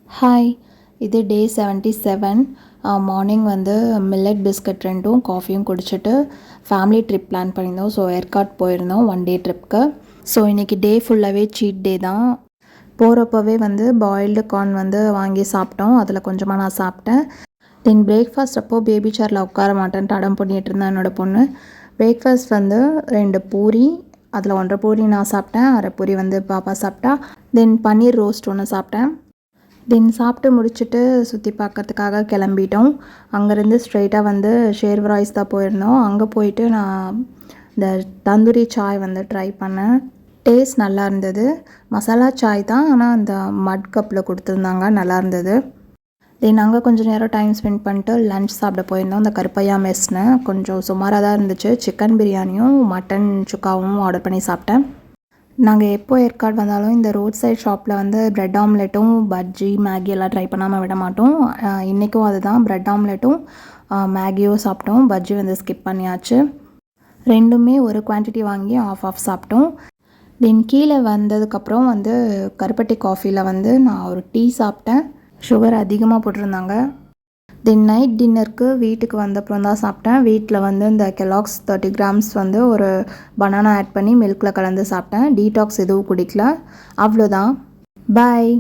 Hi, இது டே 77. Morning வந்து millet biscuit ரெண்டும் காஃபியும் குடிச்சிட்டு ஃபேமிலி ட்ரிப் பிளான் பண்ணியிருந்தோம். ஸோ ஏற்காட் போயிருந்தோம் 1 டே ட்ரிப்க்கு. ஸோ இன்றைக்கி டே ஃபுல்லாகவே சீட் டே தான். போகிறப்பவே வந்து பாயில்டு கார்ன் வந்து வாங்கி சாப்பிட்டோம். அதில் கொஞ்சமாக நான் சாப்பிட்டேன். தென் பிரேக்ஃபாஸ்ட் அப்போ பேபி சேரில் உட்கார மாட்டேன்ட்டு அடம் பண்ணிகிட்டு இருந்தேன் என்னோடய பொண்ணு. பிரேக்ஃபாஸ்ட் வந்து 2 பூரி, அதில் 1.5 பூரி நான் சாப்பிட்டேன், 1/2 பூரி வந்து பாப்பா சாப்பிட்டா. தென் பன்னீர் ரோஸ்ட் ஒன்று சாப்பிட்டேன். தென் சாப்பிட்டு முடிச்சுட்டு சுற்றி பார்க்கறதுக்காக கிளம்பிட்டோம். அங்கேருந்து ஸ்ட்ரெயிட்டாக வந்து ஷேர்வராய்ஸ் தான் போயிருந்தோம். அங்கே போயிட்டு நான் இந்த தந்தூரி சாய் வந்து ட்ரை பண்ணேன். டேஸ்ட் நல்லா இருந்தது. மசாலா சாய் தான், ஆனால் அந்த மட் கப்பில் கொடுத்துருந்தாங்க, நல்லா இருந்தது. தென் அங்கே கொஞ்சம் நேரம் டைம் ஸ்பெண்ட் பண்ணிட்டு லன்ச் சாப்பிட போயிருந்தோம். இந்த கருப்பையா மெஸ்னு கொஞ்சம் சுமாராக தான் இருந்துச்சு. சிக்கன் பிரியாணியும் மட்டன் சுக்காவும் ஆர்டர் பண்ணி சாப்பிட்டேன். நாங்கள் எப்போ ஏற்காடு வந்தாலும் இந்த ரோட் சைட் ஷாப்பில் வந்து ப்ரெட் ஆம்லெட்டும் பஜ்ஜி மேகி எல்லாம் ட்ரை பண்ணாமல் விட மாட்டோம். இன்றைக்கும் அதுதான், ப்ரெட் ஆம்லெட்டும் மேகியும் சாப்பிட்டோம். பஜ்ஜி வந்து ஸ்கிப் பண்ணியாச்சு. ரெண்டுமே ஒரு குவான்டிட்டி வாங்கி ஆஃப் சாப்பிட்டோம். தென் கீழே வந்ததுக்கப்புறம் வந்து கருப்பட்டி காஃபியில் வந்து நான் ஒரு டீ சாப்பிட்டேன். சுகர் அதிகமாக போட்டிருந்தாங்க. தென் நைட் டின்னருக்கு வீட்டுக்கு வந்தப்புறம் தான் சாப்பிட்டேன். வீட்டில் வந்து இந்த கெலாக்ஸ் 30 கிராம்ஸ் வந்து ஒரு பனானா ஆட் பண்ணி மில்கில் கலந்து சாப்பிட்டேன். டீடாக்ஸ் எதுவும் குடிக்கல. அவ்வளோதான். பாய்.